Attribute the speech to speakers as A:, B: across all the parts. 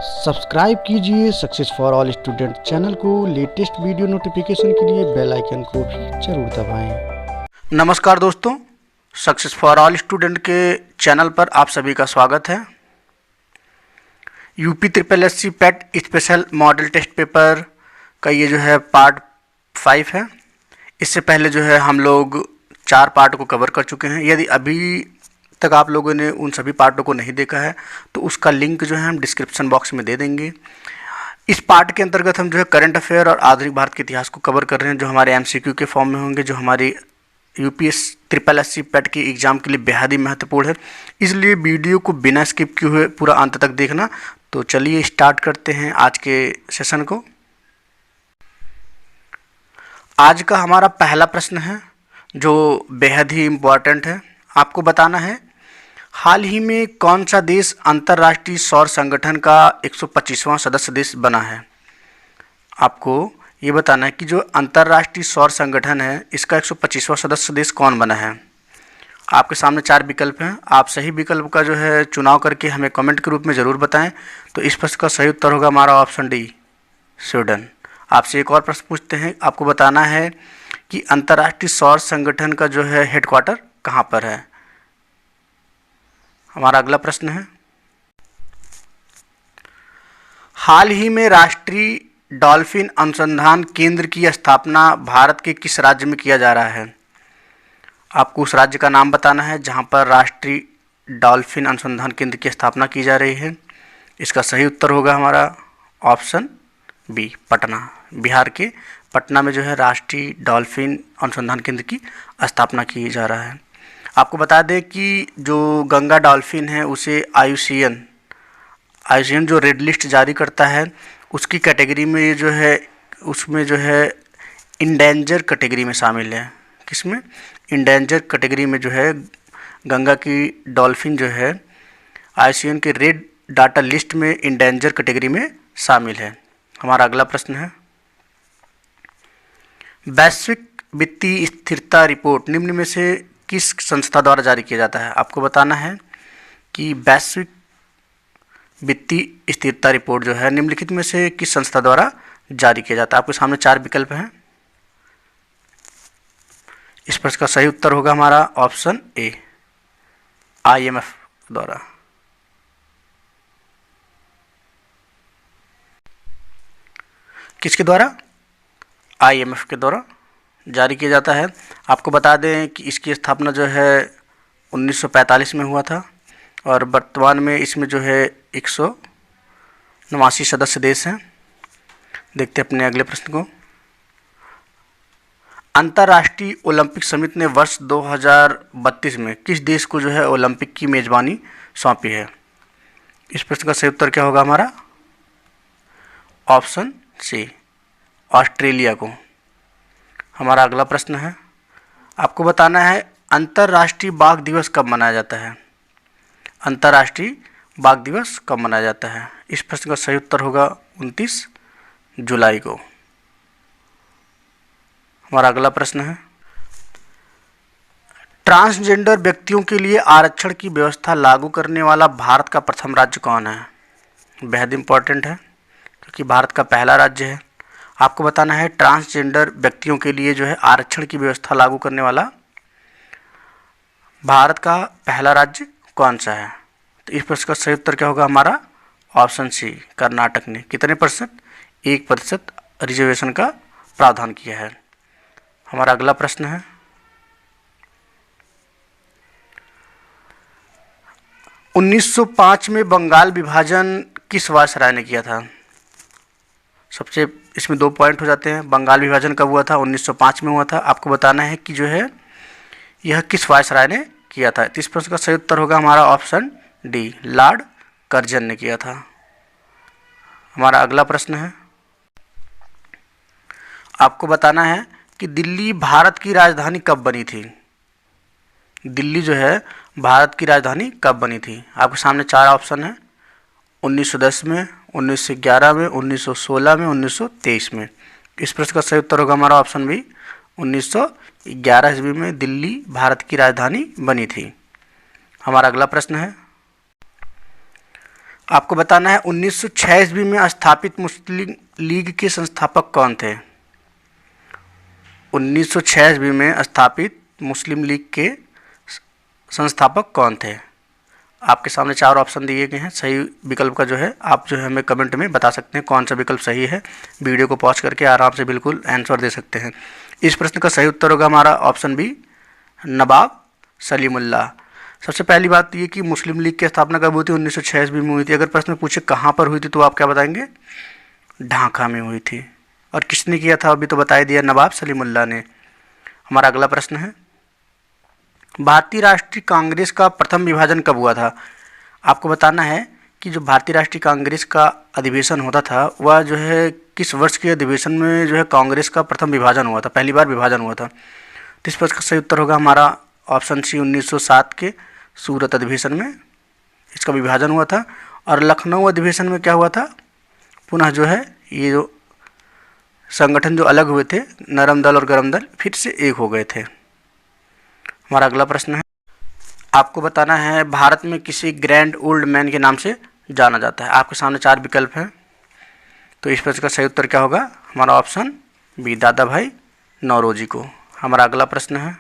A: Subscribe कीजिए success for all student channel को। Latest video notification के लिए बेल आइकन को भी जरूर दबाएं।
B: नमस्कार दोस्तों, सक्सेस फॉर ऑल स्टूडेंट के चैनल पर आप सभी का स्वागत है। UP triple S C PET special model test paper का ये जो है पार्ट 5 है। इससे पहले जो है हम लोग 4 पार्ट को कवर कर चुके हैं। यदि अभी तक आप लोगों ने उन सभी पार्टों को नहीं देखा है तो उसका लिंक जो है हम डिस्क्रिप्शन बॉक्स में दे देंगे। इस पार्ट के अंतर्गत हम जो है करंट अफेयर और आधुनिक भारत के इतिहास को कवर कर रहे हैं, जो हमारे एमसीक्यू के फॉर्म में होंगे, जो हमारी UPS triple S C PET की एग्ज़ाम के लिए बेहद ही महत्वपूर्ण है। इसलिए वीडियो को बिना स्किप किए हुए पूरा अंत तक देखना। तो चलिए स्टार्ट करते हैं आज के सेशन को। आज का हमारा पहला प्रश्न है जो बेहद ही इम्पॉर्टेंट है। आपको बताना है हाल ही में कौन सा देश अंतर्राष्ट्रीय सौर संगठन का 125वां सदस्य देश बना है। आपको ये बताना है कि जो अंतर्राष्ट्रीय सौर संगठन है इसका 125वां सदस्य देश कौन बना है। आपके सामने 4 विकल्प हैं। आप सही विकल्प का जो है चुनाव करके हमें कमेंट के रूप में ज़रूर बताएं। तो इस प्रश्न का सही उत्तर होगा हमारा ऑप्शन डी, स्वीडन। आपसे एक और प्रश्न पूछते हैं। आपको बताना है कि अंतर्राष्ट्रीय सौर संगठन का जो है हेडक्वार्टर कहाँ पर है। हमारा अगला प्रश्न है, हाल ही में राष्ट्रीय डॉल्फिन अनुसंधान केंद्र की स्थापना भारत के किस राज्य में किया जा रहा है। आपको उस राज्य का नाम बताना है जहां पर राष्ट्रीय डॉल्फिन अनुसंधान केंद्र की स्थापना की जा रही है। इसका सही उत्तर होगा हमारा ऑप्शन बी, पटना। बिहार के पटना में जो है राष्ट्रीय डॉल्फिन अनुसंधान केंद्र की स्थापना की जा रहा है। आपको बता दें कि जो गंगा डॉल्फिन है उसे आईयूसीएन जो रेड लिस्ट जारी करता है उसकी कैटेगरी में जो है उसमें जो है इंडेंजर कैटेगरी में शामिल है। किसमें? इंडेंजर कैटेगरी में जो है गंगा की डॉल्फिन जो है आईयूसीएन के रेड डाटा लिस्ट में इंडेंजर कैटेगरी में शामिल है। हमारा अगला प्रश्न है, वैश्विक वित्तीय स्थिरता रिपोर्ट निम्न में से किस संस्था द्वारा जारी किया जाता है। आपको बताना है कि वैश्विक वित्तीय स्थिरता रिपोर्ट जो है निम्नलिखित में से किस संस्था द्वारा जारी किया जाता है। आपके सामने 4 विकल्प हैं। इस प्रश्न का सही उत्तर होगा हमारा ऑप्शन ए, आईएमएफ द्वारा। किसके द्वारा? आईएमएफ के द्वारा जारी किया जाता है। आपको बता दें कि इसकी स्थापना जो है 1945 में हुआ था और वर्तमान में इसमें जो है 189 सदस्य देश हैं। देखते हैं अपने अगले प्रश्न को। अंतर्राष्ट्रीय ओलंपिक समिति ने वर्ष 2032 में किस देश को जो है ओलंपिक की मेजबानी सौंपी है। इस प्रश्न का सही उत्तर क्या होगा हमारा ऑप्शन सी, ऑस्ट्रेलिया को। हमारा अगला प्रश्न है, आपको बताना है अंतर्राष्ट्रीय बाघ दिवस कब मनाया जाता है। अंतर्राष्ट्रीय बाघ दिवस कब मनाया जाता है। इस प्रश्न का सही उत्तर होगा 29 जुलाई को। हमारा अगला प्रश्न है, ट्रांसजेंडर व्यक्तियों के लिए आरक्षण की व्यवस्था लागू करने वाला भारत का प्रथम राज्य कौन है। बेहद इंपॉर्टेंट है क्योंकि भारत का पहला राज्य है। आपको बताना है ट्रांसजेंडर व्यक्तियों के लिए जो है आरक्षण की व्यवस्था लागू करने वाला भारत का पहला राज्य कौन सा है। तो इस प्रश्न का सही उत्तर क्या होगा हमारा ऑप्शन सी, कर्नाटक ने कितने प्रतिशत 1% रिजर्वेशन का प्रावधान किया है। हमारा अगला प्रश्न है, 1905 में बंगाल विभाजन किस वायसराय ने किया था। सबसे इसमें 2 पॉइंट हो जाते हैं। बंगाल विभाजन कब हुआ था? 1905 में हुआ था। आपको बताना है कि जो है यह किस वायसराय ने किया था। इस प्रश्न का सही उत्तर होगा हमारा ऑप्शन डी, लॉर्ड कर्जन ने किया था। हमारा अगला प्रश्न है, आपको बताना है कि दिल्ली भारत की राजधानी कब बनी थी। दिल्ली जो है भारत की राजधानी कब बनी थी। आपके सामने 4 ऑप्शन है, 1910 में, 1911 में, 1916 में, 1923 में। इस प्रश्न का सही उत्तर होगा हमारा ऑप्शन बी, 1911 ईस्वी में दिल्ली भारत की राजधानी बनी थी। हमारा अगला प्रश्न है, आपको बताना है 1906 ईस्वी में स्थापित मुस्लिम लीग के संस्थापक कौन थे। 1906 ईस्वी में स्थापित मुस्लिम लीग के संस्थापक कौन थे। आपके सामने 4 ऑप्शन दिए गए हैं। सही विकल्प का जो है आप जो है हमें कमेंट में बता सकते हैं कौन सा विकल्प सही है। वीडियो को पॉज करके आराम से बिल्कुल आंसर दे सकते हैं। इस प्रश्न का सही उत्तर होगा हमारा ऑप्शन बी, नवाब सलीमुल्लाह। सबसे पहली बात ये कि मुस्लिम लीग की स्थापना कब हुई थी, 1906 ईस्वी में हुई थी। अगर प्रश्न पूछे कहाँ पर हुई थी तो आप क्या बताएंगे, ढाका में हुई थी। और किसने किया था अभी तो बता ही दिया, नवाब सलीमुल्लाह ने। हमारा अगला प्रश्न है, भारतीय राष्ट्रीय कांग्रेस का प्रथम विभाजन कब हुआ था। आपको बताना है कि जो भारतीय राष्ट्रीय कांग्रेस का अधिवेशन होता था वह जो है किस वर्ष के अधिवेशन में जो है कांग्रेस का प्रथम विभाजन हुआ था, पहली बार विभाजन हुआ था। तो इस प्रश्न का सही उत्तर होगा हमारा ऑप्शन सी, 1907 के सूरत अधिवेशन में इसका विभाजन हुआ था। और लखनऊ अधिवेशन में क्या हुआ था, पुनः जो है ये जो संगठन जो अलग हुए थे, नरम दल और गरम दल, फिर से एक हो गए थे। हमारा अगला प्रश्न है, आपको बताना है भारत में किसी ग्रैंड ओल्ड मैन के नाम से जाना जाता है। आपके सामने 4 विकल्प हैं। तो इस प्रश्न का सही उत्तर क्या होगा, हमारा ऑप्शन बी, दादा भाई नौरोजी को। हमारा अगला प्रश्न है,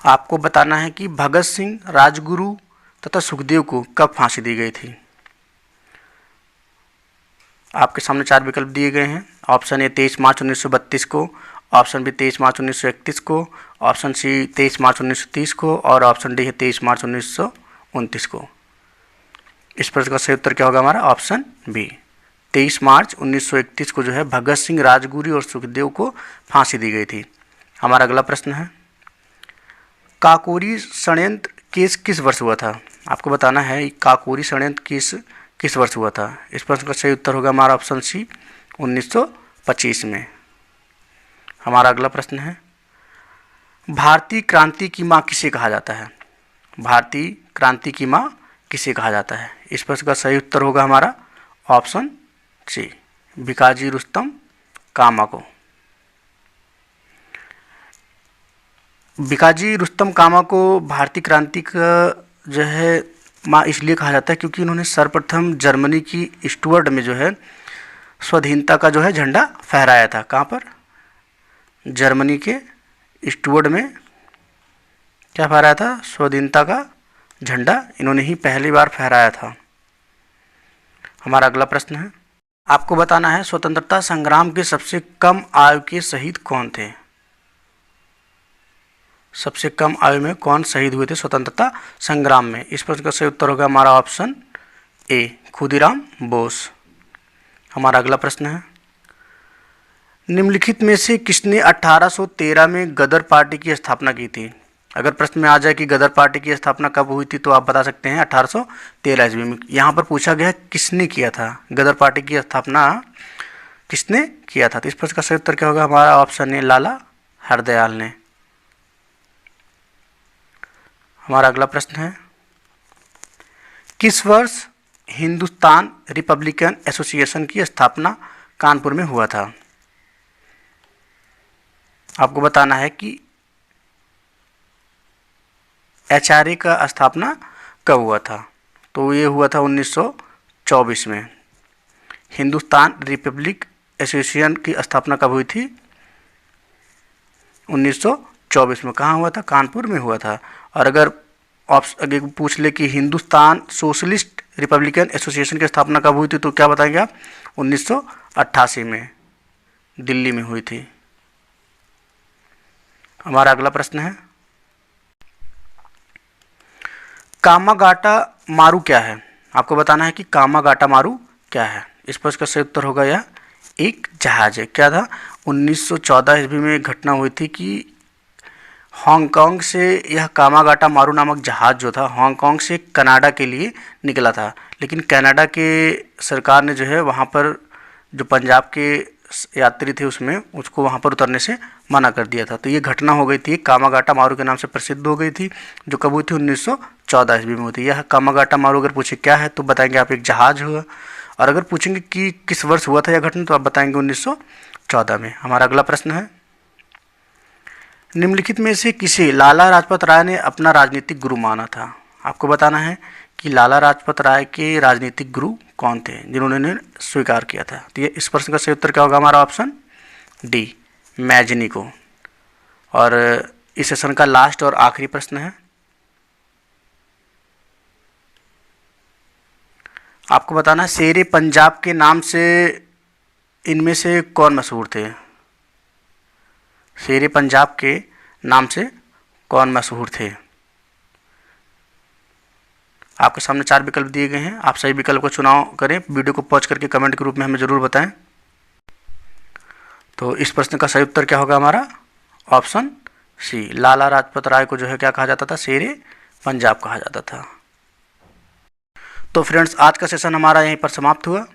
B: आपको बताना है कि भगत सिंह, राजगुरु तथा सुखदेव को कब फांसी दी गई थी। आपके सामने 4 विकल्प दिए गए हैं। ऑप्शन ए 23 मार्च 1932 को, ऑप्शन बी 23 मार्च 1931 को, ऑप्शन सी 23 मार्च 1930 को और ऑप्शन डी है 23 मार्च 1929 को। इस प्रश्न का सही उत्तर क्या होगा हमारा ऑप्शन बी, 23 मार्च 1931 को जो है भगत सिंह, राजगुरु और सुखदेव को फांसी दी गई थी। हमारा अगला प्रश्न है, काकोरी षड्यंत्र केस किस वर्ष हुआ था। आपको बताना है काकोरी षड्यंत्र केस किस वर्ष हुआ था। इस प्रश्न का सही उत्तर होगा हमारा ऑप्शन सी, 1925 में। हमारा अगला प्रश्न है, भारतीय क्रांति की माँ किसे कहा जाता है। भारतीय क्रांति की माँ किसे कहा जाता है। इस प्रश्न का सही उत्तर होगा हमारा ऑप्शन सी, भिकाजी रुस्तम कामा को। भिकाजी रुस्तम कामा को भारतीय क्रांति का जो है माँ इसलिए कहा जाता है क्योंकि इन्होंने सर्वप्रथम जर्मनी की स्टुअर्ट में जो है स्वाधीनता का जो है झंडा फहराया था। कहाँ पर, जर्मनी के स्टुअर्ट में क्या फहराया था, स्वाधीनता का झंडा इन्होंने ही पहली बार फहराया था। हमारा अगला प्रश्न है, आपको बताना है स्वतंत्रता संग्राम के सबसे कम आयु के शहीद कौन थे। सबसे कम आयु में कौन शहीद हुए थे स्वतंत्रता संग्राम में। इस प्रश्न का सही उत्तर होगा हमारा ऑप्शन ए, खुदीराम बोस। हमारा अगला प्रश्न है, निम्नलिखित में से किसने 1813 में गदर पार्टी की स्थापना की थी। अगर प्रश्न में आ जाए कि गदर पार्टी की स्थापना कब हुई थी तो आप बता सकते हैं 1813 ईस्वी में। यहाँ पर पूछा गया किसने किया था, गदर पार्टी की स्थापना किसने किया था। तो इस प्रश्न का सही उत्तर क्या होगा हमारा ऑप्शन ए, लाला हरदयाल ने। हमारा अगला प्रश्न है, किस वर्ष हिंदुस्तान रिपब्लिकन एसोसिएशन की स्थापना कानपुर में हुआ था। आपको बताना है कि HRA का स्थापना कब हुआ था। तो ये हुआ था 1924 में। हिंदुस्तान रिपब्लिक एसोसिएशन की स्थापना कब हुई थी, 1924 में। कहाँ हुआ था, कानपुर में हुआ था। और अगर आगे पूछ ले कि हिंदुस्तान सोशलिस्ट रिपब्लिकन एसोसिएशन की स्थापना कब हुई थी तो क्या बताएंगे आप, 1988 में दिल्ली में हुई थी। हमारा अगला प्रश्न है, कामागाटा मारू क्या है। आपको बताना है कि कामागाटा मारू क्या है। इस पर इसका सही उत्तर होगा यह एक जहाज है। क्या था, 1914 ईस्वी में एक घटना हुई थी कि हांगकांग से यह कामागाटा मारू नामक जहाज़ जो था हांगकांग से कनाडा के लिए निकला था, लेकिन कनाडा के सरकार ने जो है वहाँ पर जो पंजाब के यात्री थे उसमें उसको वहाँ पर उतरने से मना कर दिया था। तो ये घटना हो गई थी, कामागाटा मारू के नाम से प्रसिद्ध हो गई थी, जो कब हुई थी, 1914 ईस्वी में हुई थी। यह कामागाटा मारू अगर पूछे क्या है तो बताएंगे आप एक जहाज़ हुआ। और अगर पूछेंगे कि किस वर्ष हुआ था यह घटना तो आप बताएंगे 1914 में। हमारा अगला प्रश्न है, निम्नलिखित में से किसे लाला लाजपत राय ने अपना राजनीतिक गुरु माना था। आपको बताना है कि लाला लाजपत राय के राजनीतिक गुरु कौन थे जिन्होंने इन्हें स्वीकार किया था। तो ये इस प्रश्न का सही उत्तर क्या होगा हमारा ऑप्शन डी, मैजनिको। और इस सेशन का लास्ट और आखिरी प्रश्न है, आपको बताना है शेरे पंजाब के नाम से इनमें से कौन मशहूर थे। शेरे पंजाब के नाम से कौन मशहूर थे। आपके सामने 4 विकल्प दिए गए हैं, आप सही विकल्प को चुनाव करें। वीडियो को पॉज करके कमेंट के रूप में हमें ज़रूर बताएं। तो इस प्रश्न का सही उत्तर क्या होगा हमारा ऑप्शन सी, लाला लाजपत राय को जो है क्या कहा जाता था, शेरे पंजाब कहा जाता था। तो फ्रेंड्स, आज का सेशन हमारा यहीं पर समाप्त हुआ।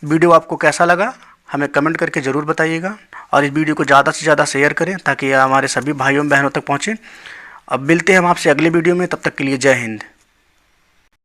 B: वीडियो आपको कैसा लगा हमें कमेंट करके ज़रूर बताइएगा और इस वीडियो को ज़्यादा से ज़्यादा शेयर करें ताकि यह हमारे सभी भाइयों बहनों तक पहुँचे। अब मिलते हैं हम आपसे अगले वीडियो में, तब तक के लिए जय हिंद।